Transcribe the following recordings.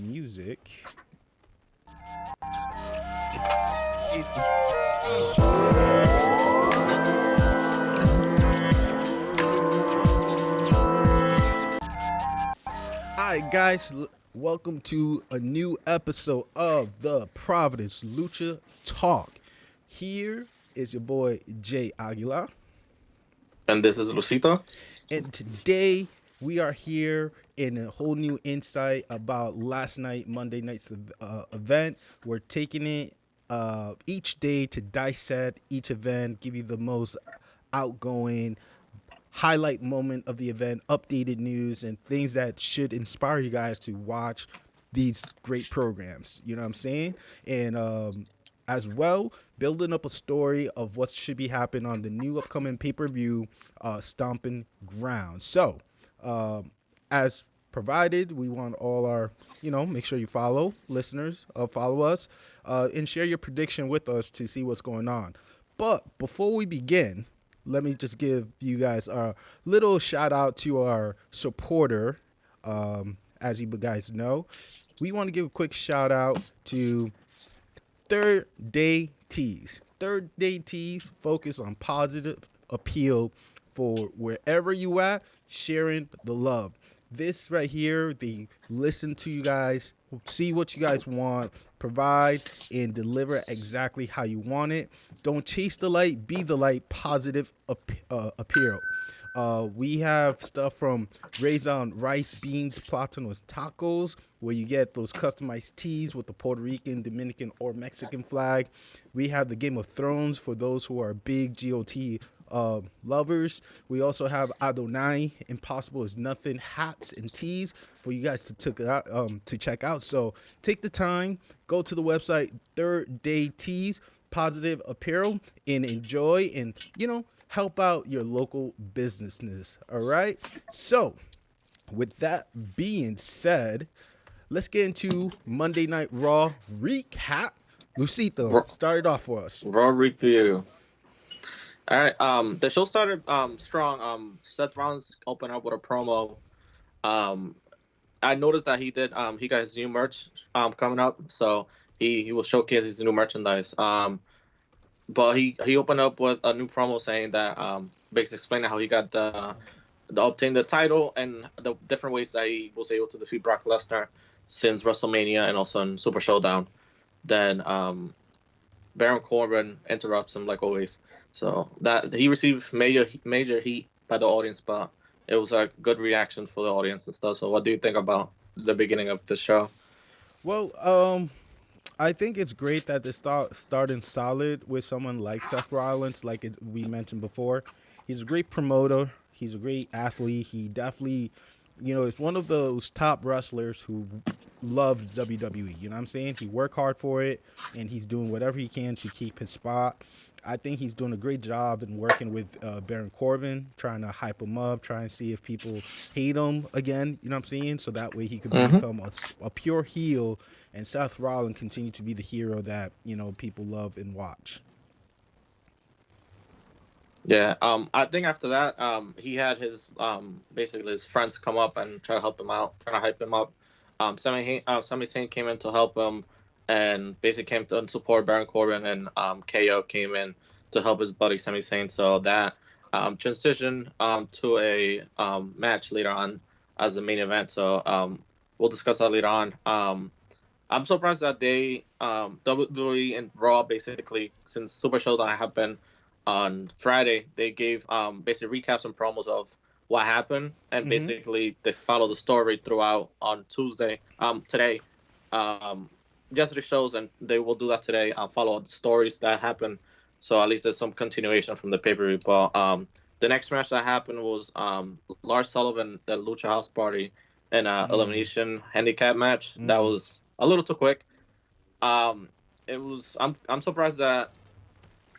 music. Alright, guys, welcome to a new episode of the Providence Lucha Talk. Here is your boy Jay Aguilar, And this is Lucito. and today we are here in a whole new insight about last night, Monday night's event. We're taking it each day to dissect each event, give you the most outgoing highlight moment of the event, updated news, and things that should inspire you guys to watch these great programs. You know what I'm saying? And as well, building up a story of what should be happening on the new upcoming pay per view, Stomping Ground. So, as provided, we want all our, make sure you follow listeners, follow us, and share your prediction with us to see what's going on. But before we begin, let me just give you guys a little shout out to our supporter. As you guys know, we want to give a quick shout out to Third Day Tees. Third Day Tees focus on positive appeal for wherever you at, sharing the love. This right here, they listen to you guys, see what you guys want, provide and deliver exactly how you want it. Don't chase the light, be the light, positive appeal. We have stuff from raisin rice, beans, platanos, tacos, where you get those customized teas with the Puerto Rican, Dominican, or Mexican flag. We have the Game of Thrones for those who are big GOT lovers. We also have Adonai, Impossible is Nothing hats and teas for you guys to check out. So take the time, go to the website Third Day Teas, positive apparel, and enjoy and help out your local businesses. All right. So with that being said, let's get into Monday Night Raw recap. Lucito, Raw, start it off for us. Raw review. All right. The show started strong. Seth Rollins opened up with a promo. Um, I noticed that he got his new merch coming up, so he will showcase his new merchandise. But he opened up with a new promo saying that basically explaining how he got the obtained the title and the different ways that he was able to defeat Brock Lesnar since WrestleMania and also in Super Showdown. Then Baron Corbin interrupts him like always. So that he received major heat by the audience, but it was a good reaction for the audience and stuff. So what do you think about the beginning of the show? Well, I think it's great that they starting solid with someone like Seth Rollins, like we mentioned before. He's a great promoter. He's a great athlete. He definitely, is one of those top wrestlers who loves WWE. You know what I'm saying? He worked hard for it, and he's doing whatever he can to keep his spot. I think he's doing a great job in working with Baron Corbin, trying to hype him up, trying to see if people hate him again. You know what I'm saying? So that way he could Mm-hmm. become a pure heel, and Seth Rollins continue to be the hero that people love and watch. Yeah. I think after that, he had his basically his friends come up and try to help him out, trying to hype him up. Sami Zayn came in to help him, and basically came to support Baron Corbin, and KO came in to help his buddy Sami Zayn. So that transitioned to a match later on as the main event. So we'll discuss that later on. I'm surprised that they WWE and Raw basically, since Super Showdown happened on Friday, they gave basically recaps and promos of what happened, and Mm-hmm. basically they follow the story throughout on Tuesday today. um Yesterday shows, and they will do that today. Follow the stories that happened, so at least there's some continuation from the pay-per-view. But the next match that happened was Lars Sullivan, the Lucha House Party, in a Mm. elimination handicap match that Mm. was a little too quick. um it was, I'm surprised that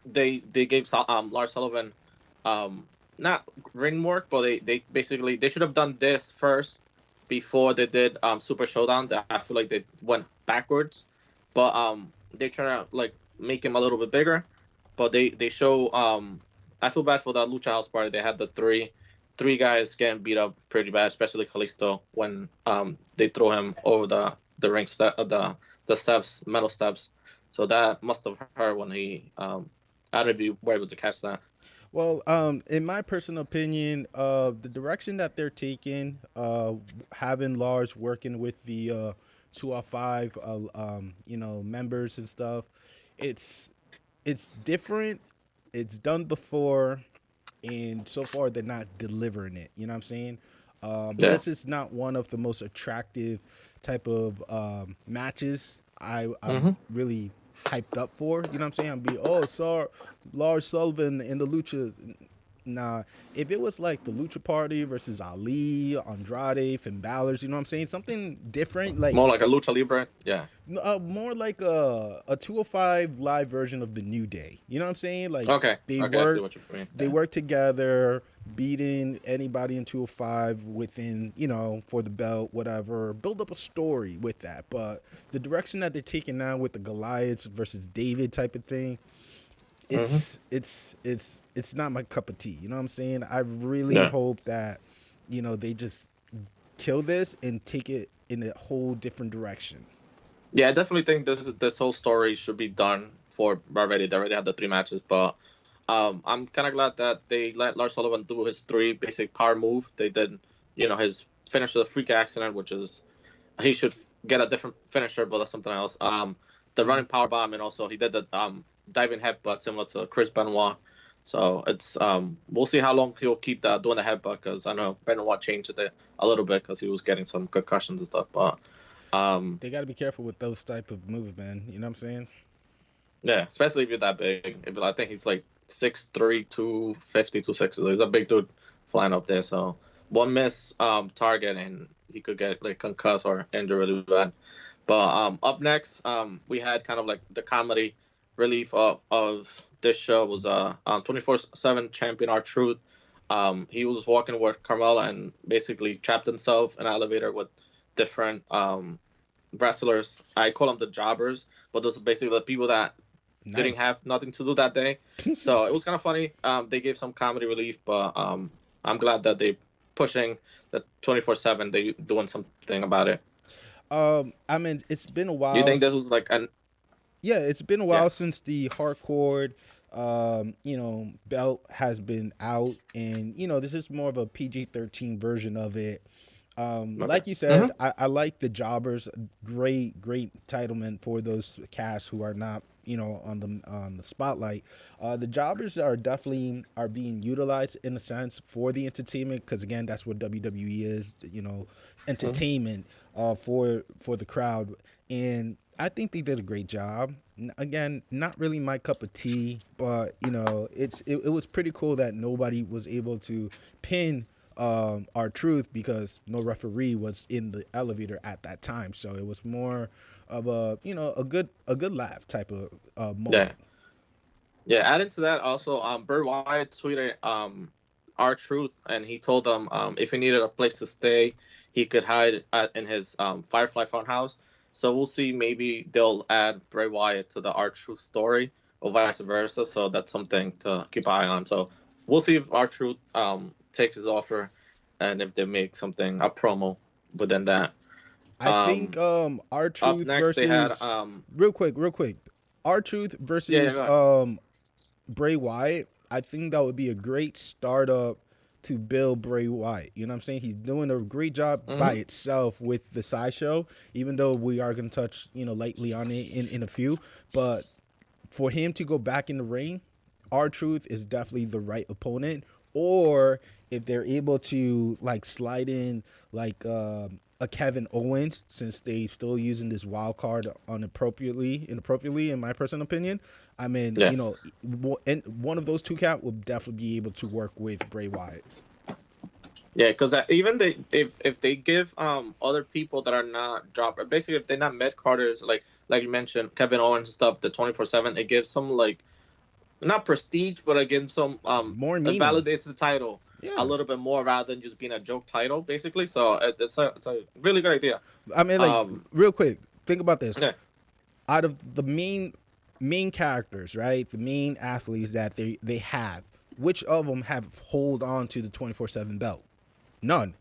they gave Lars Sullivan um not ring work, but they basically they should have done this first before they did Super Showdown. That I feel like they went backwards, but they try to like make him a little bit bigger. But they show I feel bad for that Lucha House Party. They had the three guys getting beat up pretty bad, especially Kalisto when they throw him over the ring step the steps, metal steps. So that must have hurt when he I don't know if you were able to catch that. Well, in my personal opinion, the direction that they're taking, having Lars working with the 205, members and stuff, it's it's different. It's done before, and so far they're not delivering it. You know what I'm saying? Yeah. This is not one of the most attractive type of matches I'm Mhm. really hyped up for. You know what I'm saying? I'm be Lars Sullivan and the Lucha. Nah, if it was like the Lucha Party versus Ali, Andrade, Finn Balor, you know what I'm saying? Something different, like More like a lucha libre. Yeah. more like a 205 live version of the New Day. You know what I'm saying? Like Okay. they Okay. I see work what you mean. they Yeah. work together, beating anybody in 205 within, for the belt, whatever. Build up a story with that. But the direction that they're taking now with the Goliaths versus David type of thing, Mhm. it's not my cup of tea. You know what I'm saying? I really Yeah. hope that, they just kill this and take it in a whole different direction. Yeah. I definitely think this whole story should be done for already. They already had the three matches, but I'm kind of glad that they let Lars Sullivan do his three basic power move. They did, his finish of the freak accident, which is he should get a different finisher, but that's something else. The Mm-hmm. running power bomb, and also he did the diving headbutt similar to Chris Benoit. So it's we'll see how long he'll keep that doing the headbutt, because I know Benoit changed it a little bit because he was getting some concussions and stuff. But um, They got to be careful with those type of moves, man. You know what I'm saying? yeah, especially if you're that big. I think he's like 6'3", 250, 260. So he's a big dude flying up there. So one miss target and he could get like concussed or injured really bad. But up next, we had kind of like the comedy relief of this show was 24/7 champion R-Truth. He was walking with Carmella and basically trapped himself in an elevator with different wrestlers. I call them the jobbers, but those are basically the people that didn't Nice. have nothing to do that day. So it was kind of funny. They gave some comedy relief, but I'm glad that they pushing the 24/7. They doing something about it. I mean, it's been a Do you while. think this was like an Yeah, it's been a yeah? while since the hardcore, belt has been out, and this is more of a PG-13 version of it. Okay. Like you said, Mm-hmm. I like the jobbers. Great entitlement for those casts who are not, on the spotlight. The jobbers are definitely are being utilized in a sense for the entertainment because again, that's what WWE is. Mm-hmm. Entertainment for the crowd, and I think they did a great job. Again, not really my cup of tea, but it was pretty cool that nobody was able to pin our truth because no referee was in the elevator at that time. So it was more of a good laugh type of Yeah. moment. Yeah, adding to that also, Bray Wyatt tweeted our truth, and he told them if he needed a place to stay, he could hide in his Firefly Funhouse. So we'll see. Maybe they'll add Bray Wyatt to the our truth story, or vice versa. So that's something to keep an eye on. So we'll see if our truth takes his offer, and if they make something a promo within that. I think Um, our Up truth next they had versus real quick, our truth yeah, yeah, versus go ahead. Bray Wyatt, I think that would be a great startup to build Bray Wyatt. You know what I'm saying? He's doing a great job by Mm-hmm. itself with the sideshow, even though we are going to touch, lightly on it in a few. But for him to go back in the ring, our truth is definitely the right opponent. Or if they're able to like slide in like a Kevin Owens, since they still using this wild card inappropriately, in my personal opinion. I mean, Yeah. and one of those two cat will definitely be able to work with Bray Wyatt. Yeah, because even if they give other people that are not drop basically if they're not mid carders like you mentioned Kevin Owens and stuff the 24/7 it gives some like not prestige but it gives some More it meaning. validates the title a Yeah. little bit more rather than just being a joke title basically so it's a really good idea. I mean, like, um real quick, think about this. yeah. Out of the main characters, right? The main athletes that they have, which of them have hold on to the 24/7 belt? None,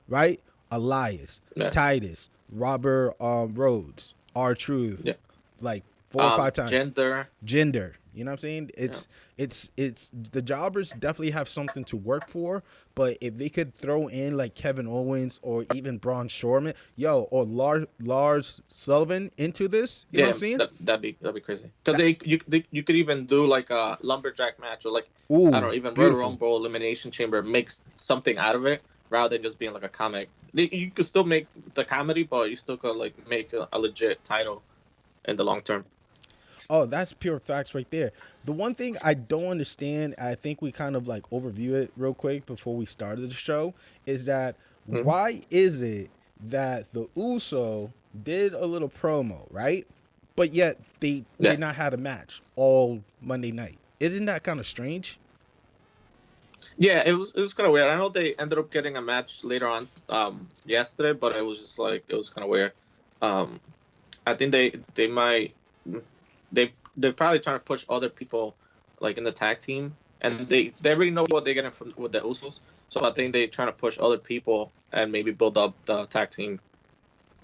right? Elias, Yeah. Titus, Robert Rhodes, R Truth, Yeah. like 4 or 5 times. Gender. Gender. You know what I'm saying? Yeah. It's the jobbers definitely have something to work for, but if they could throw in like Kevin Owens or even Braun Strowman, yo, or Lars Sullivan into this, you know what I'm Yeah, saying? that'd be crazy. Because That you could even do like a lumberjack match, or like, I don't ooh, know, even Royal beautiful. Rumble elimination chamber, makes something out of it rather than just being like a comic. You could still make the comedy, but you still could like make a legit title in the long term. Oh, that's pure facts right there. The one thing I don't understand, I think we kind of like overview it real quick before we started the show, is that Hmm. why is it that the USO did a little promo, right? But yet they Yeah, did not have a match all Monday night. Isn't that kind of strange? yeah, it was kind of weird. I know they ended up getting a match later on yesterday, but it was just like it was kind of weird. Um, I think they might they're probably trying to push other people like in the tag team, and they already know what they're getting from with the Usos. So I think they're trying to push other people and maybe build up the tag team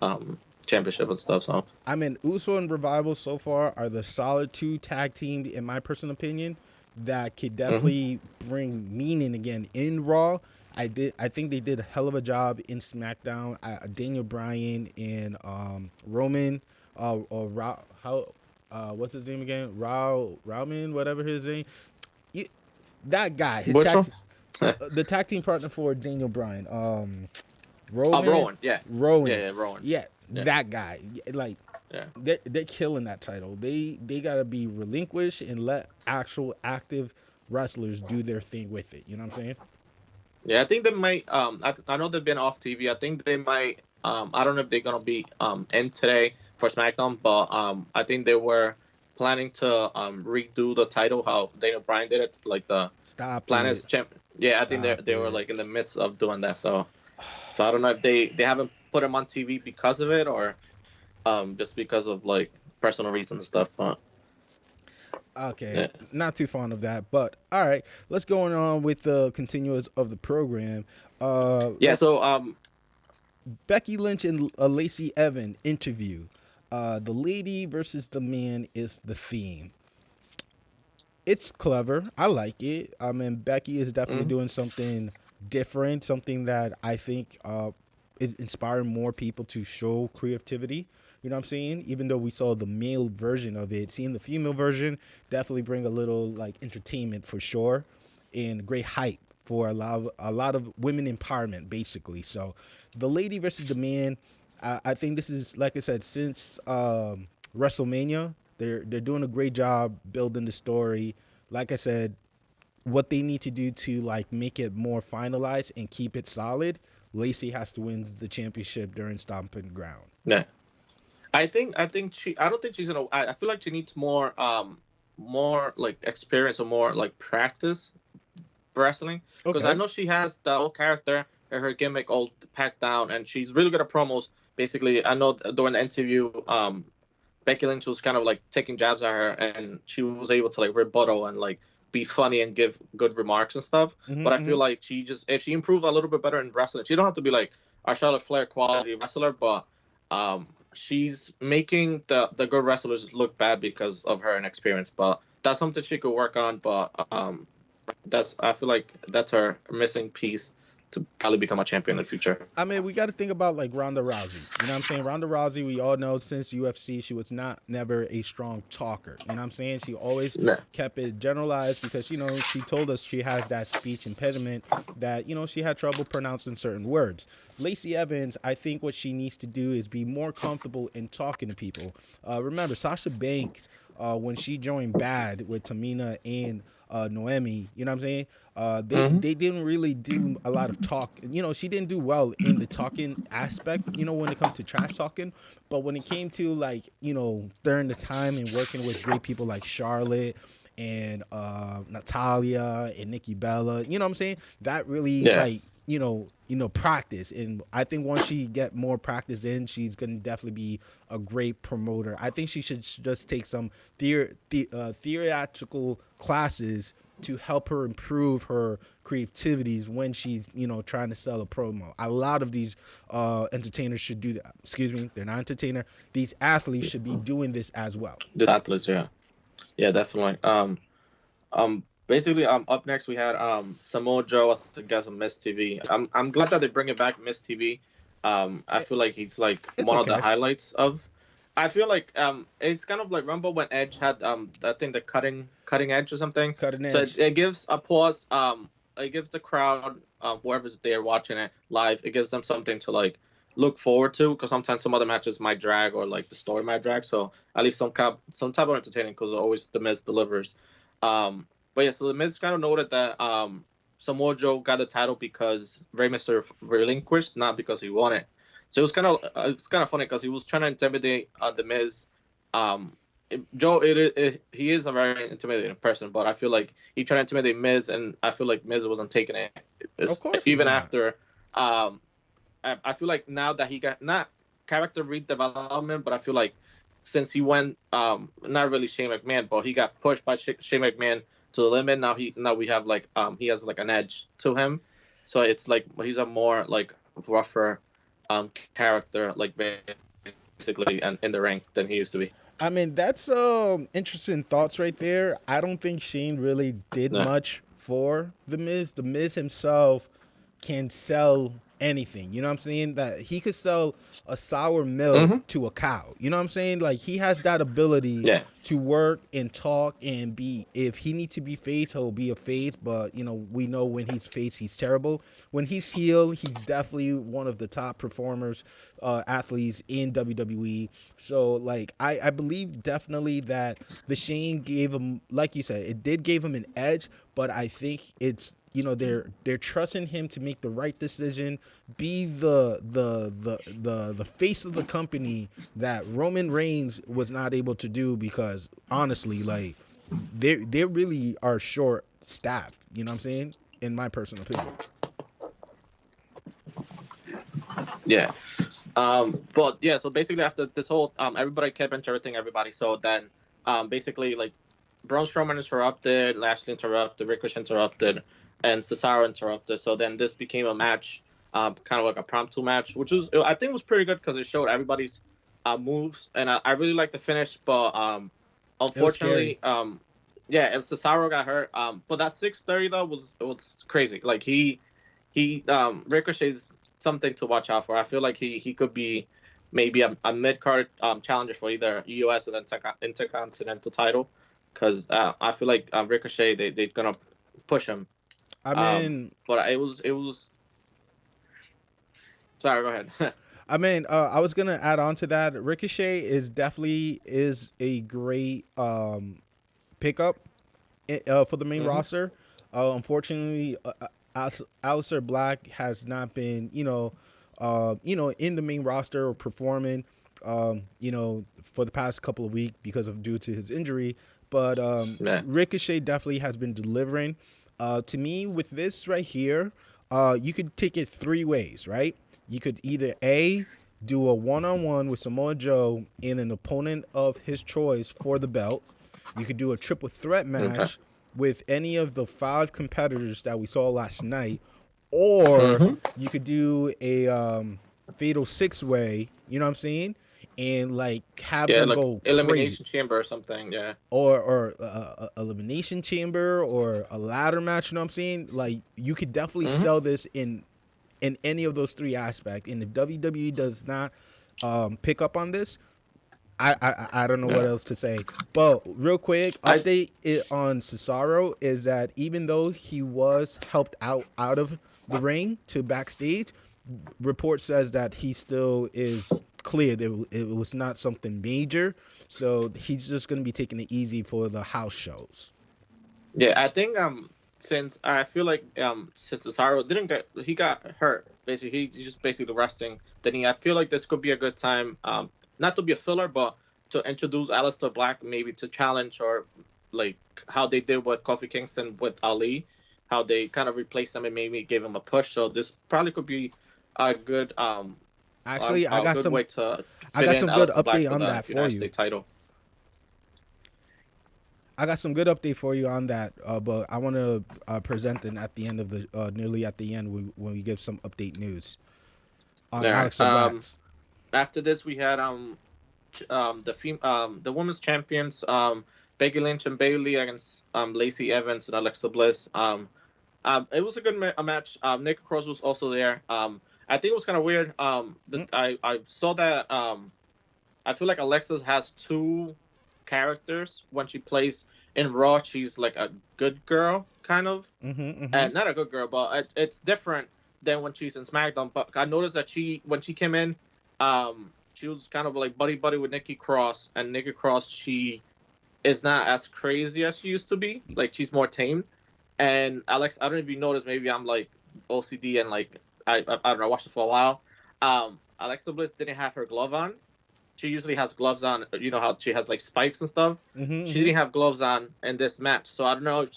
um championship and stuff. So I mean, Uso and Revival so far are the solid two tag team, in my personal opinion, that could hmm definitely bring meaning again in Raw. I think they did a hell of a job in SmackDown. Daniel Bryan and Roman, or what's his name again? Rauman, whatever his name. You, that guy, which one? the tag team partner for Daniel Bryan, Roman, Rowan. Yeah, yeah, Rowan, yeah, Rowan. yeah, Yeah, that guy. Like yeah. they're killing that title. They gotta be relinquished and let actual active wrestlers do their thing with it. You know what I'm saying? Yeah, I think they might. I know they've been off TV. I think they might. I don't know if they're gonna be in today for SmackDown, but I think they were planning to redo the title how Daniel Bryan did it, like the Stop it. Planet's champ. Yeah, I think Stop they were it. like in the midst of doing that. So I don't know if they haven't put him on TV because of it, or just because of like personal reasons and stuff. But Okay, yeah, not too fond of that, but all right. Let's go on with the continuous of the program. yeah. Let's So Becky Lynch and Lacey Evan interview. The lady versus the man is the theme. It's clever. I like it. I mean, Becky is definitely mhm. doing something different, something that I think is inspiring more people to show creativity. You know what I'm saying? Even though we saw the male version of it, seeing the female version definitely bring a little like entertainment for sure, and great hype for a lot of women empowerment, basically. So, the lady versus the man. I think this is, like I said, since WrestleMania, they're doing a great job building the story. Like I said, what they need to do to like make it more finalized and keep it solid, Lacey has to win the championship during Stomping Ground. Yeah. I think she I don't think she's gonna I feel like she needs more like experience or more like practice for wrestling, because I Okay. know she has the old character and her gimmick all packed down, and she's really good at promos. Basically, I know during the interview, Becky Lynch was kind of like taking jabs at her, and she was able to like rebuttal and like be funny and give good remarks and stuff. Mm-hmm, But I mm-hmm. feel like she just if she improved a little bit better in wrestling, she don't have to be like a Charlotte Flair quality wrestler, but she's making the good wrestlers look bad because of her inexperience. But that's something she could work on. But that's I feel like that's her missing piece to probably become a champion in the future. I mean, we got to think about like Ronda Rousey. You know what I'm saying? Ronda Rousey, we all know since UFC, she was not never a strong talker. You know what I'm saying? She always Yeah. kept it generalized because, she told us she has that speech impediment that, she had trouble pronouncing certain words. Lacey Evans, I think what she needs to do is be more comfortable in talking to people. Remember, Sasha Banks, when she joined Bad with Tamina and Noemi, you know what I'm saying? Mm-hmm. They didn't really do a lot of talk. She didn't do well in the talking aspect. When it comes to trash talking, but when it came to like during the time and working with great people like Charlotte and Natalia and Nikki Bella, you know what I'm saying? That really Yeah. like practice, and I think once she get more practice in, she's gonna definitely be a great promoter. I think she should just take some theatrical classes to help her improve her creativities when she's trying to sell a promo. A lot of these entertainers should do that. Excuse me, they're not entertainer. These athletes should be doing this as well. This athletes, yeah, yeah, definitely. Basically, up next we had Samoa Joe as a guest on Miss TV. I'm glad that they bring it back, Miss TV. I It, feel like he's like it's one of the okay. highlights of. I feel like it's kind of like remember when Edge had I think the cutting edge or something. Cutting So edge. it gives a pause. It gives the crowd whoever's there watching it live. It gives them something to like look forward to because sometimes some other matches might drag or like the story might drag. So at least some type of entertaining because always the Miz delivers. Um, but yeah, so the Miz kind of noted that Samoa Joe got the title because Rey Mysterio relinquished, not because he won it. So it's kind of funny because he was trying to intimidate the Miz. Um, Joe, he is a very intimidating person, but I feel like he tried to intimidate Miz, and I feel like Miz wasn't taking it. Of course he's Even not. after, I feel like now that he got not character redevelopment, but I feel like since he went not really Shane McMahon, but he got pushed by Shane McMahon to the limit. Now we have like he has like an edge to him, so it's like he's a more like rougher character like basically and in the ring than he used to be. I mean, that's interesting thoughts right there. I don't think Shane really did Yeah. much for the Miz. The Miz himself can sell anything. You know what I'm saying? That he could sell a sour milk Mm-hmm. to a cow. You know what I'm saying? Like he has that ability Yeah. to work and talk and be. If he needs to be face, he'll be a face. But we know when he's face, he's terrible. When he's heel, he's definitely one of the top performers, athletes in WWE. So like I believe definitely that the Shane gave him, like you said, it did give him an edge. But I think it's they're trusting him to make the right decision, be the face of the company that Roman Reigns was not able to do because honestly, like they really are short staffed. You know what I'm saying? In my personal opinion. Yeah. But yeah, so basically after this whole everybody kept interrupting everybody. So then basically like Braun Strowman interrupted, Lashley interrupted, Ricochet interrupted, and Cesaro interrupted. So then this became a match, kind of like a impromptu match, which was I think was pretty good because it showed everybody's moves, and I really liked the finish. But It was scary. unfortunately, yeah, if Cesaro got hurt, but that 6:30 though was crazy. Like he Ricochet's something to watch out for. I feel like he could be maybe a mid card challenger for either US or Intercontinental title because I feel like Ricochet they're gonna push him. I mean, But it was sorry. Go ahead. I was gonna add on to that. Ricochet is definitely is a great pickup for the main hmm roster. Unfortunately, Alistair Black has not been, in the main roster or performing, for the past couple of weeks because of due to his injury. But Yeah. Ricochet definitely has been delivering. To me, with this right here, you could take it three ways, right? You could either A, do a one-on-one with Samoa Joe in an opponent of his choice for the belt. You could do a triple threat Okay. match with any of the five competitors that we saw last night, or hmm you could do a fatal six way. You know what I'm saying? And like have Yeah, them like go crazy, elimination chamber or something. Yeah. or elimination chamber or a ladder match. You know what I'm saying? Like you could definitely hmm sell this in any of those three aspects. And if WWE does not pick up on this, I don't know what Yeah. else to say. But real quick, I update it on Cesaro is that even though he was helped out of the ring to backstage, report says that he still is cleared. It was not something major, so he's just gonna be taking it easy for the house shows. Yeah, I think since I feel like since Cesaro didn't get he got hurt basically he's just basically resting. Then I feel like this could be a good time not to be a filler but to introduce Aleister Black maybe to challenge or like how they did with Kofi Kingston with Ali, how they kind of replaced him and maybe gave him a push. So this probably could be a good Actually, a good way to I fit got in some good Aleister Black update for on the that for United you. States title. I got some good update for you on that, but I want to present it at the end of the nearly at the end when we give some update news on All right. Alexa Blacks. After this, we had the women's champions Becky Lynch and Bailey against Lacey Evans and Alexa Bliss. It was a good match. Nick Cross was also there. I think it was kind of weird. Mm, That I saw that. I feel like Alexa has two characters when she plays in Raw. She's like a good girl, kind of, mm-hmm, mm-hmm, and not a good girl, but it's different than when she's in SmackDown. But I noticed that when she came in, she was kind of like buddy buddy with Nikki Cross, and Nikki Cross she is not as crazy as she used to be. Like she's more tame. And Alex, I don't know if you noticed, maybe I'm like OCD and like I don't know, I watched it for a while. Alexa Bliss didn't have her glove on. She usually has gloves on. You know how she has like spikes and stuff. mm-hmm, She mm-hmm. didn't have gloves on in this match, so I don't know if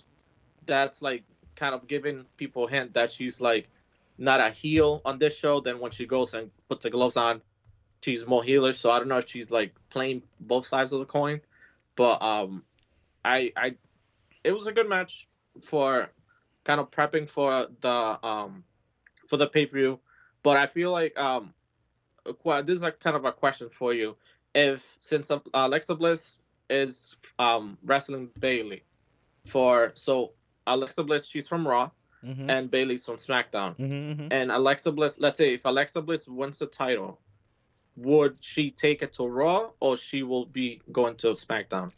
that's like kind of giving people a hint that she's like not a heel on this show. Then when she goes and puts the gloves on, she's more healer. So I don't know if she's like playing both sides of the coin. But I it was a good match for kind of prepping for the pay per view. But I feel like this is a kind of a question for you. If since Alexa Bliss is wrestling Bailey for so Alexa Bliss she's from Raw Mm-hmm. and Bailey's from SmackDown, Mm-hmm, mm-hmm. and Alexa Bliss, let's say if Alexa Bliss wins the title, would she take it to Raw or she will be going to SmackDown?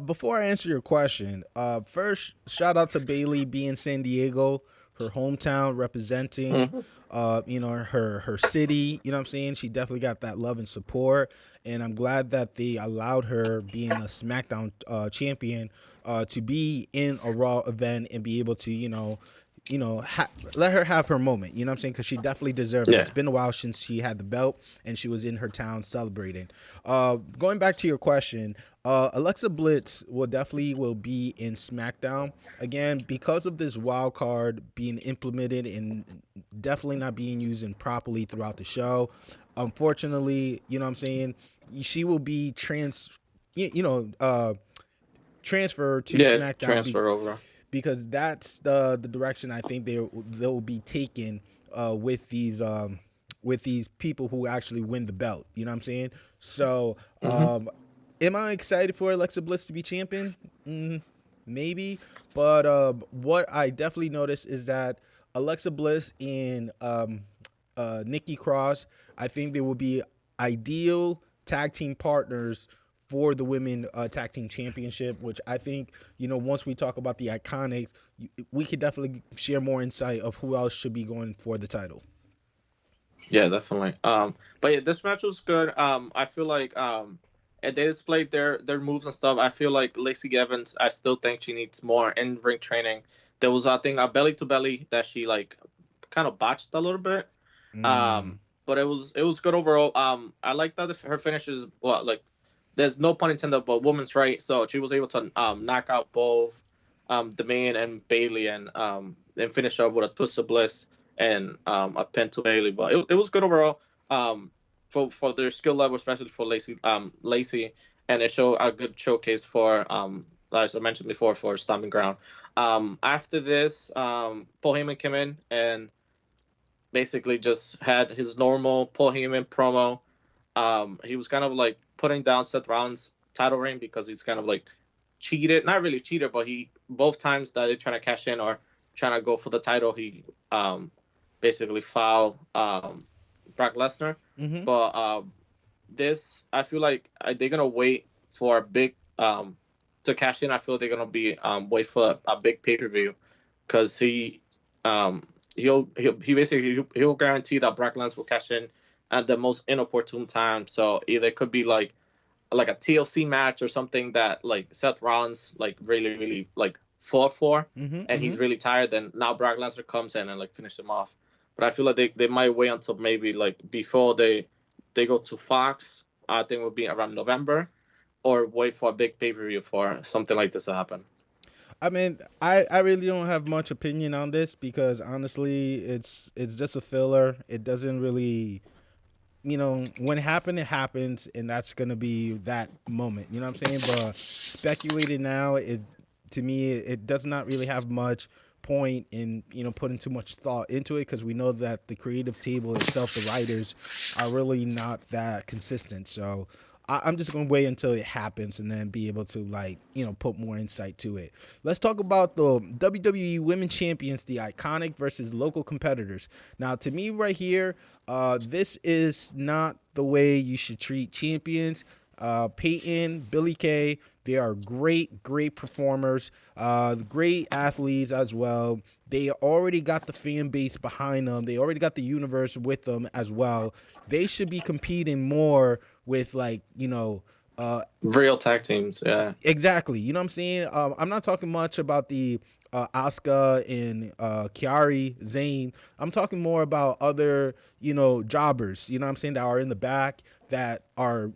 Before I answer your question, first shout out to Bailey being San Diego, her hometown, representing, Mm-hmm. her city. You know what I'm saying? She definitely got that love and support, and I'm glad that they allowed her, being a SmackDown champion, to be in a Raw event and be able to, let her have her moment. You know what I'm saying? Because she definitely deserved it. Yeah. It's been a while since she had the belt and she was in her town celebrating. Going back to your question, Alexa Blitz will be in SmackDown again because of this wild card being implemented and definitely not being used properly throughout the show. Unfortunately, you know what I'm saying, she will be transferred to Yeah, SmackDown transfer over. because that's the direction I think they'll be taking with these people who actually win the belt. You know what I'm saying? So, Mm-hmm. am I excited for Alexa Bliss to be champion? Maybe, but what I definitely noticed is that Alexa Bliss and Nikki Cross, I think they will be ideal tag team partners for the women tag team championship, which I think, once we talk about the iconics, we could definitely share more insight of who else should be going for the title. Yeah, definitely. But yeah, this match was good. I feel like and they displayed their moves and stuff. I feel like Lacey Evans. I still think she needs more in ring training. There was I think a belly to belly that she like kind of botched a little bit. Mm. But it was good overall. I like that her finishes. Well, like there's no pun intended, but woman's right. So she was able to knock out both the man and Bailey and finish up with a twist of bliss and a pin to Bailey. But it was good overall. Um, for their skill level, especially for Lacey, and it showed a good showcase for as I mentioned before for Stomping Ground. After this, Paul Heyman came in and basically just had his normal Paul Heyman promo. He was kind of like putting down Seth Rollins' title reign because he's kind of like cheated, not really cheated, but he both times that they're trying to cash in or trying to go for the title, he basically fouled Brock Lesnar. Mm-hmm. But this, I feel like they're gonna wait for a big to cash in. I feel they're gonna be wait for a big pay per view because um he basically he'll guarantee that Brock Lesnar will cash in at the most inopportune time. So either it could be like a TLC match or something that like Seth Rollins like really like fought for, Mm-hmm. and Mm-hmm. he's really tired. Then now Brock Lesnar comes in and like finish him off. But I feel like they might wait until maybe like before they go to Fox. I think it would be around November, or wait for a big pay per view for something like this to happen. I mean, I really don't have much opinion on this because honestly, it's just a filler. It doesn't really. when it happened, it happens, and that's gonna be that moment. You know what I'm saying? But speculating now is, to me, it does not really have much point in putting too much thought into it, because we know that the creative table itself, the writers, are really not that consistent. So I'm just gonna wait until it happens and then be able to, like, put more insight to it. Let's talk about the WWE Women Champions, the Iconic versus local competitors. Now, to me, right here, this is not the way you should treat champions. Peyton, Billy Kay, they are great, great performers, great athletes as well. They already got the fan base behind them. They already got the universe with them as well. They should be competing more with, like, uh, Real tag teams, yeah. exactly. You know what I'm saying? I'm not talking much about the Asuka and Kiari, Zayn. I'm talking more about other, jobbers, you know what I'm saying, that are in the back, that are,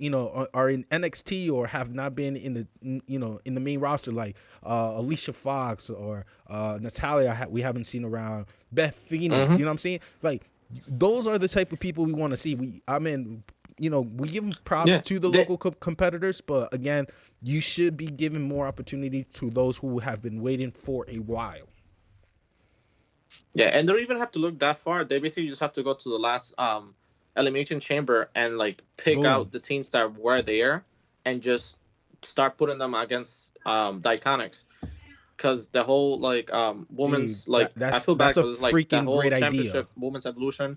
are in NXT or have not been in in the main roster, like Alicia Fox or Natalia, we haven't seen around, Beth Phoenix, Mm-hmm. you know what I'm saying? Like, those are the type of people we want to see. I mean, we give props Yeah, to the local competitors, but again, you should be giving more opportunity to those who have been waiting for a while. yeah, and they don't even have to look that far. They basically just have to go to the last elimination chamber and like pick Boom. out the teams that were there and just start putting them against the Iconics. Because the whole like Dude, women's that like I that's feel bad that's a because it's like that freaking whole great idea. championship women's evolution,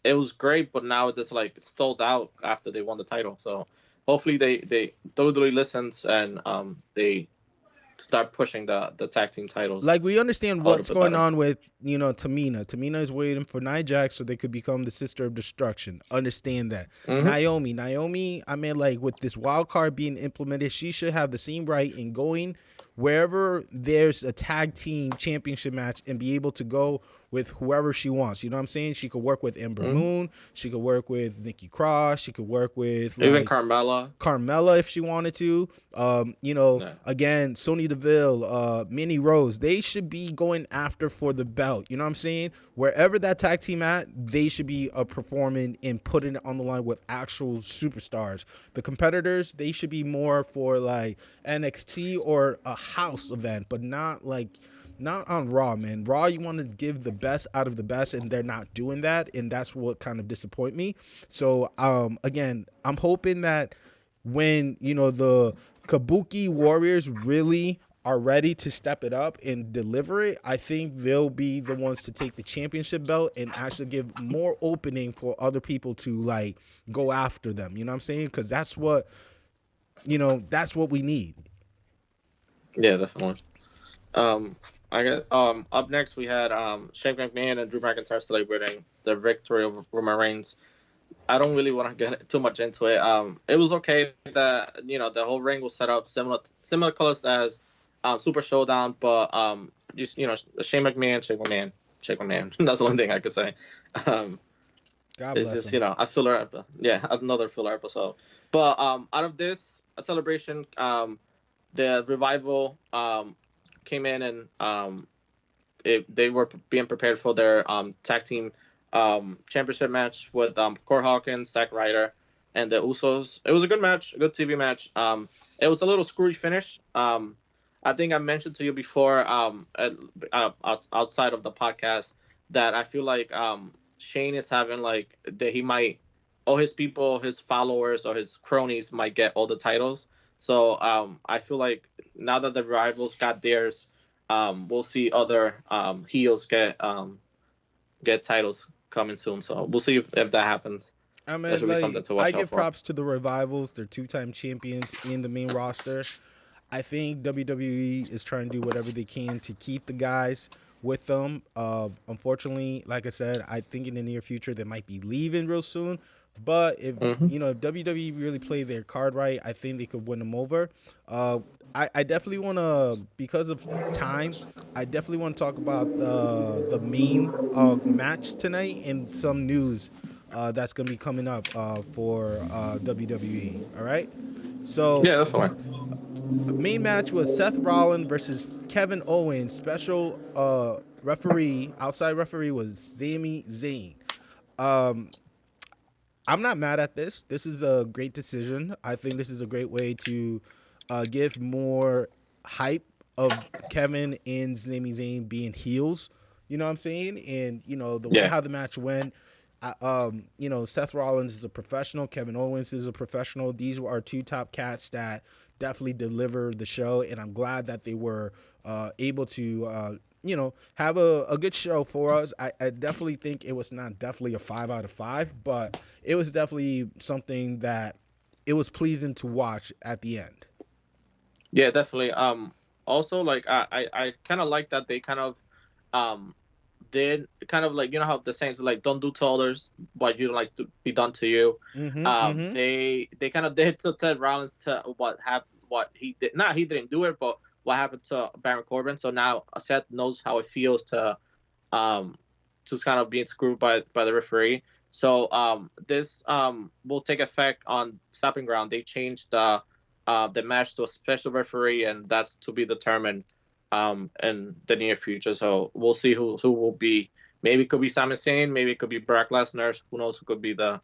it was great, but now it's like stalled out after they won the title. So hopefully they totally listens and they start pushing the tag team titles Like, we understand a little what's bit going better. on with Tamina. Tamina is waiting for Nia Jax so they could become the sister of destruction. Understand that. Mm-hmm. Naomi. I mean, like, with this wild card being implemented, she should have the same right in going wherever there's a tag team championship match and be able to go with whoever she wants. You know what I'm saying? She could work with Ember Mm-hmm. Moon. She could work with Nikki Cross. She could work with, Even like, Carmella. Carmella if she wanted to. Yeah. Again, Sonya Deville, Minnie Rose, they should be going after for the belt. You know what I'm saying? Wherever that tag team at, they should be performing and putting it on the line with actual superstars. The competitors, they should be more for, like, NXT or a house event, but not on Raw, man. Raw, you want to give the best out of the best, and they're not doing that, and that's what kind of disappoint me. So, again, I'm hoping that when the Kabuki Warriors really are ready to step it up and deliver it, I think they'll be the ones to take the championship belt and actually give more opening for other people to, like, go after them. You know what I'm saying? Because that's what we need. Yeah, definitely. Um, I got up next we had Shane McMahon and Drew McIntyre celebrating the victory over Roman Reigns. I don't really want to get too much into it. It was okay that the whole ring was set up similar colors as Super Showdown, but Shane McMahon, Shane McMahon, Shane McMahon. That's the only thing I could say. Um, God it's bless just them. a filler, yeah, another filler episode. But out of this a celebration, the revival came in and they were being prepared for their tag team championship match with Cor Hawkins, Zack Ryder, and the Usos. It was a good match, a good TV match. It was a little screwy finish. I think I mentioned to you before, outside of the podcast, that I feel like Shane is having like that he might, all his people, his followers, or his cronies might get all the titles. So I feel like now that the rivals got theirs, we'll see other heels get titles coming soon. So we'll see if that happens. I That mean, should be something like, to I watch out give for. props to the revivals. They're two-time champions in the main roster. I think WWE is trying to do whatever they can to keep the guys with them. Unfortunately, like I said, I think in the near future they might be leaving real soon. But if Mm-hmm. if WWE really play their card right, I think they could win them over. Uh, I definitely want to, because of time, I definitely want to talk about the main match tonight and some news that's gonna be coming up for WWE. All right, so Yeah, that's fine. main match was Seth Rollins versus Kevin Owens. Special referee, outside referee, was Sami Zayn. Um, I'm not mad at this. This is a great decision. I think this is a great way to give more hype of Kevin and Sami Zayn being heels. You know what I'm saying? And the way Yeah, how the match went. Seth Rollins is a professional. Kevin Owens is a professional. These are two top cats that definitely deliver the show, and I'm glad that they were able to have a good show for us. I definitely think it was not definitely a 5 out of 5, but it was definitely something that it was pleasing to watch at the end. yeah, definitely. Also, like I kind of like that they kind of um did kind of like, how the Saints like don't do to others what you don't like to be done to you. Mm-hmm. Mm-hmm. They kind of did to Ted Rollins to what he did. Not he didn't do it, but what happened to Baron Corbin. So now Seth knows how it feels um to kind of being screwed by the referee. So this will take effect on Stopping Ground. They changed the match to a special referee, and that's to be determined in the near future. So we'll see who will be. Maybe it could be Sami Zayn. Maybe it could be Brock Lesnar. Who knows? Who could be the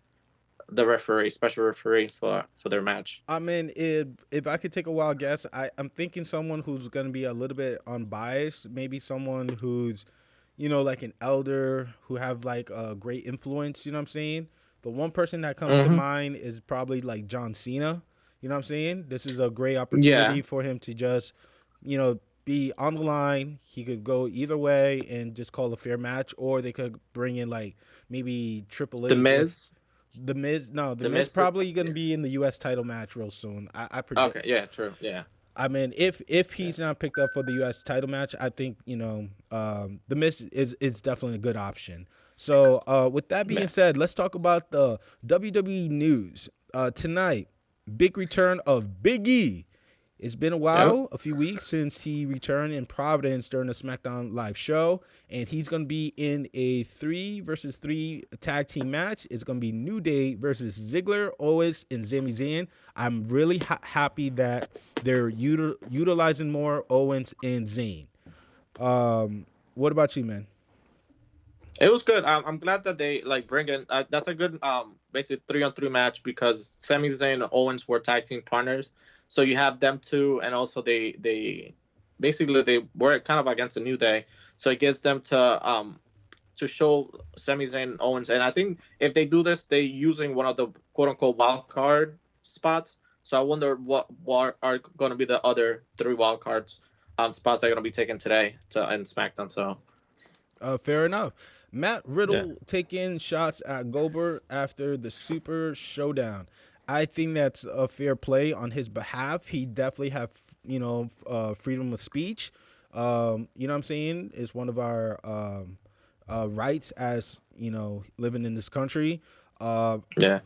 referee, special referee for their match. I mean, if I could take a wild guess, I'm thinking someone who's going to be a little bit unbiased, maybe someone who's, like an elder who have like a great influence. You know what I'm saying? The one person that comes to Mm-hmm. mind is probably like John Cena. You know what I'm saying? This is a great Yeah, opportunity for him to just, be on the line. He could go either way and just call a fair match, or they could bring in like maybe Triple the H if Miz. the Miz. No, the The Miz Miz. probably going to Yeah. be in the U.S. title match real soon. I predict. Okay. Yeah. True. Yeah. I mean, if Yeah. he's not picked up for the U.S. title match, I think the Miz is definitely a good option. So with that being Yeah. said, let's talk about the WWE news tonight. Big return of Big E. It's been a Yep. while, a few weeks since he returned in Providence during the SmackDown live show, and he's going to be in a 3 versus 3 tag team match. It's going to be New Day versus Ziggler, Owens, and Sami Zayn. I'm really happy that they're utilizing more Owens and Zayn. What about you, man? It was good. I'm glad that they like bring in. That's a good basically 3-on-3 match because Sami Zayn and Owens were tag team partners. So you have them two, and also they basically they were kind of against a New Day. So it gives them to show Sami Zayn and Owens. And I think if they do this, they using one of the quote unquote wild card spots. So I wonder what are going to be the other three wild cards spots that are going to be taken today to in SmackDown. So Fair enough. Matt yeah, Riddle taking shots at Goldberg after the Super Showdown. I think that's a fair play on his behalf. He definitely have freedom of speech. You know what I'm saying? Is one of our rights as living in this country. Uh, yeah.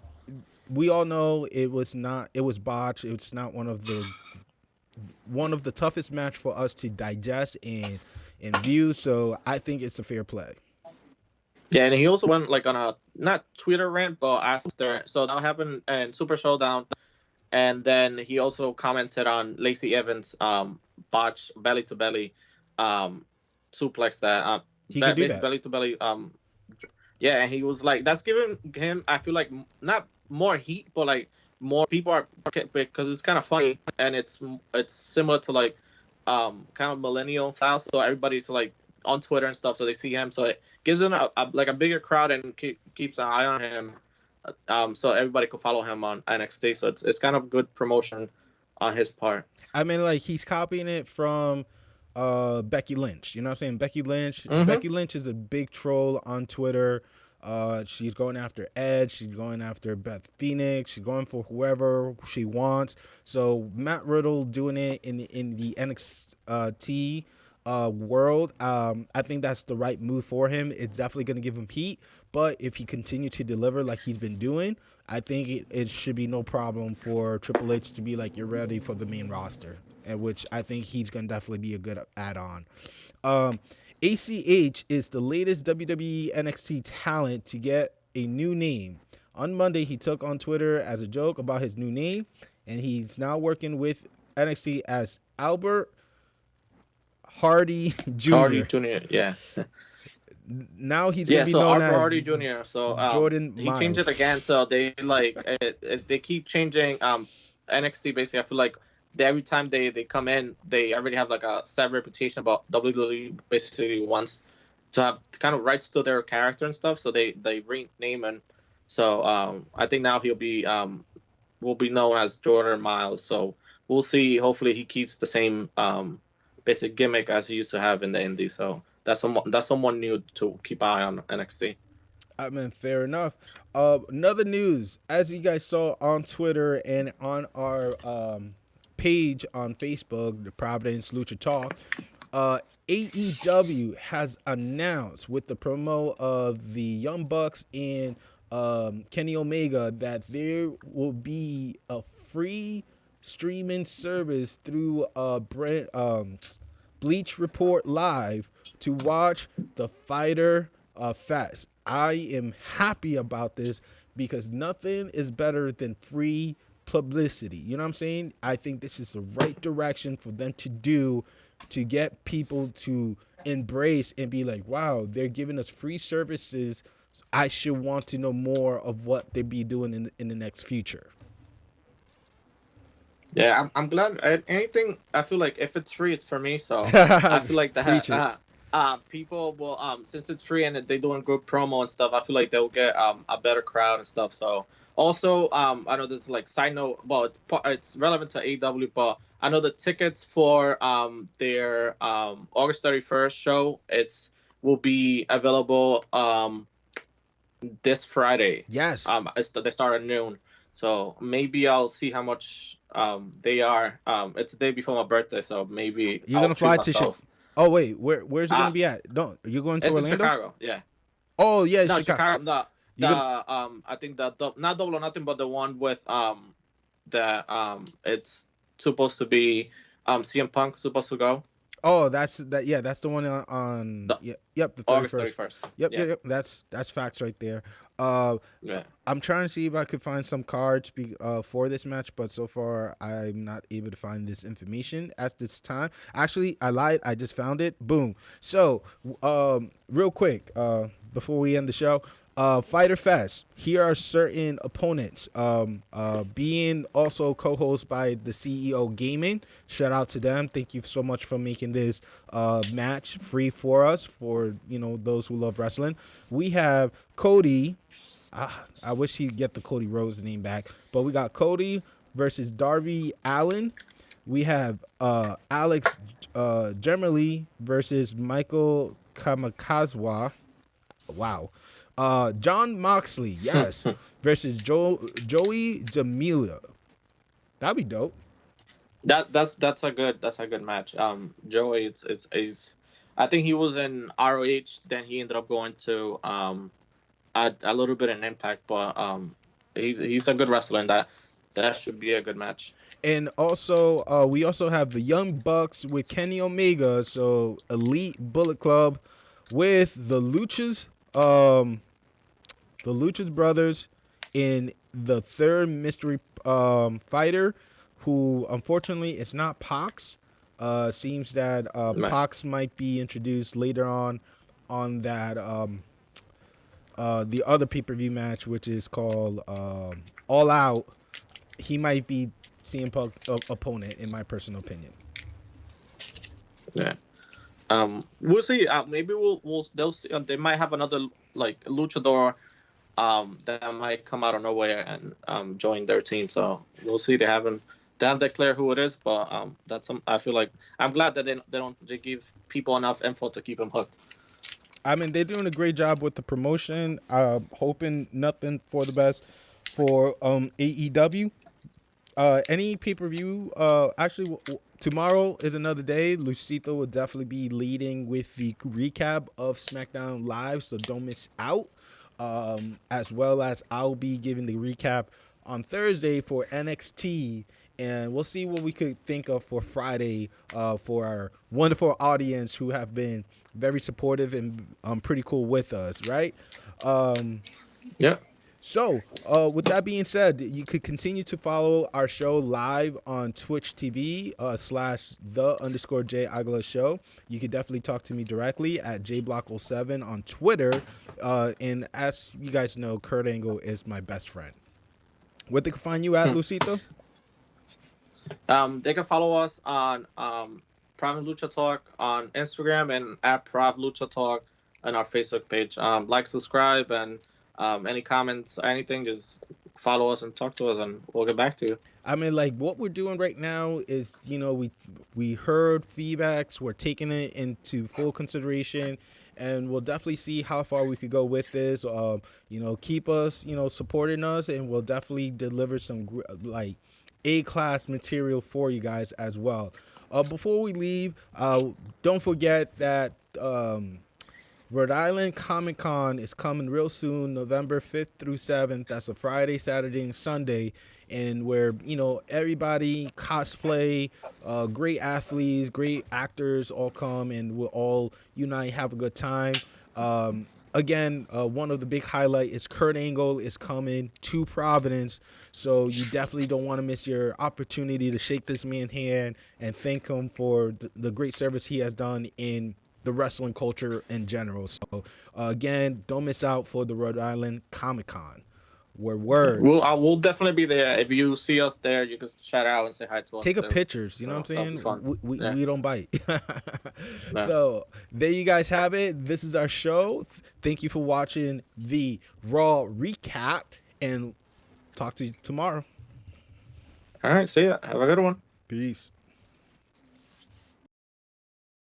we all know it was not. It was botched. It's not one of the toughest match for us to digest and view. So I think it's a fair play. Yeah, and he also went like on a not Twitter rant, but after so that happened in Super Showdown, and then he also commented on Lacey Evans' botch belly to belly um suplex that He could do basically that. belly to belly yeah, and he was like that's giving him I feel like not more heat, but like more people are because it's kind of funny and it's similar to like kind of millennial style, so everybody's like on Twitter and stuff, so they see him, so it gives him like a bigger crowd and keeps an eye on him, so everybody could follow him on NXT. So it's kind of good promotion on his part. I mean, like he's copying it from Becky Lynch. You know what I'm saying? Becky Lynch. Mm-hmm. Becky Lynch is a big troll on Twitter. She's going after Edge. She's going after Beth Phoenix. She's going for whoever she wants. So Matt Riddle doing it in the NXT world. I think that's the right move for him. It's definitely going to give him heat. But if he continues to deliver like he's been doing, I think it should be no problem for Triple H to be like, you're ready for the main roster, and which I think he's going to definitely be a good add-on. Um, ACH is the latest WWE NXT talent to get a new name. On Monday, he took on Twitter as a joke about his new name, and he's now working with NXT as Albert Hardy Hardy Jr. Jr. Yeah. Now he's gonna Yeah, be so known Arthur as Hardy Jr. So Jordan he changed it Miles. again. So they they keep changing NXT. Basically, I feel like every time they come in, they already have like a set reputation about WWE. Basically, wants to have kind of rights to their character and stuff. So they rename him. So I think now he'll be will be known as Jordan Miles. So we'll see. Hopefully, he keeps the same basic gimmick as he used to have in the indie. So that's someone new to keep eye on NXT. I mean, fair enough. Another news, as you guys saw on Twitter and on our page on Facebook, the Providence Lucha Talk, uh, AEW has announced with the promo of the Young Bucks and Kenny Omega that there will be a free streaming service through Bleach Report Live to watch the Fighter Fest. I am happy about this because nothing is better than free publicity. You know what I'm saying? I think this is the right direction for them to do to get people to embrace and be like, wow, they're giving us free services. I should want to know more of what they be doing in the next future. Yeah, I'm glad. Anything I feel like if it's free, it's for me. So I feel like that Preach it. people will since it's free and they doing good promo and stuff. I feel like they'll get a better crowd and stuff. So also I know this is like side note. Well, it's relevant to AW, but I know the tickets for their August 31st show it's will be available this Friday. Yes. They start at noon, so maybe I'll see how much they are. It's the day before my birthday, so maybe You're I'll gonna treat fly to Chicago. myself. Oh wait, where's it gonna Uh be at? Don't you're going to it's in Orlando? Chicago. Yeah, Oh yeah, no, Chicago. Chicago. No, You're gonna. I think not Double or Nothing, but the one with the it's supposed to be CM Punk supposed to go Oh, that's that. Yeah, that's the one on the yeah, yep, the August 31st. 31st. Yep, Yeah, yep, yep. That's facts right there. Uh, yeah. I'm trying to see if I could find some cards for this match, but so far I'm not able to find this information at this time. Actually, I lied. I just found it. Boom. So, real quick, before we end the show, Fighter Fest. Here are certain opponents. Being also co-host by the CEO Gaming. Shout out to them. Thank you so much for making this match free for us. For those who love wrestling, we have Cody. I wish he'd get the Cody Rhodes name back. But we got Cody versus Darby Allen. We have Alex Gemerly versus Michael Kamikawa. Wow. John Moxley, yes, versus Joey Jamila. That'd be dope. That's a good match. Joey, it's I think he was in ROH, then he ended up going to a little bit in Impact, but he's a good wrestler, and that should be a good match. And also, we also have the Young Bucks with Kenny Omega. So Elite Bullet Club with the Luchas brothers in the third mystery fighter, who unfortunately it's not Pox. Seems that Right. Pox might be introduced later on that the other pay per view match, which is called All Out. He might be CM Punk opponent, in my personal opinion. Yeah. We'll see. Maybe we'll they'll see, they might have another like luchador that might come out of nowhere and join their team. So we'll see. They haven't declared who it is, but that's some. I feel like I'm glad that they give people enough info to keep them hooked. I mean, they're doing a great job with the promotion. Hoping nothing for the best for AEW. Any pay per view. Actually, tomorrow is another day. Lucito will definitely be leading with the recap of SmackDown Live, so don't miss out. As well as I'll be giving the recap on Thursday for NXT, and we'll see what we could think of for Friday for our wonderful audience who have been very supportive and pretty cool with us, right? Um, Yeah. So, with that being said, you could continue to follow our show live on Twitch TV slash the underscore J Aguila show. You could definitely talk to me directly at JBlock07 on Twitter. And as you guys know, Kurt Angle is my best friend. Where they can find you at, Lucito? They can follow us on Providence Lucha Talk on Instagram and at Prov Lucha Talk on our Facebook page. Like, subscribe, and any comments, anything, just follow us and talk to us, and we'll get back to you. I mean, like what we're doing right now is, we heard feedbacks, we're taking it into full consideration, and we'll definitely see how far we could go with this. Keep us, supporting us, and we'll definitely deliver some like A class material for you guys as well. Before we leave, don't forget that. Rhode Island Comic Con is coming real soon, November 5th through 7th. That's a Friday, Saturday, and Sunday. And where, everybody cosplay, great athletes, great actors all come and we'll all unite, have a good time. Again, one of the big highlight is Kurt Angle is coming to Providence, so you definitely don't want to miss your opportunity to shake this man's hand and thank him for the great service he has done in the wrestling culture in general. So again, don't miss out for the Rhode Island Comic Con. Yeah, Word. we'll definitely be there. If you see us there, you can shout out and say hi to us Take a too. pictures, you know what I'm So that'll be saying? fun. Yeah. We don't bite. Yeah. So there you guys have it. This is our show. Thank you for watching the Raw recap, and talk to you tomorrow. All right. See ya. Have a good one. Peace.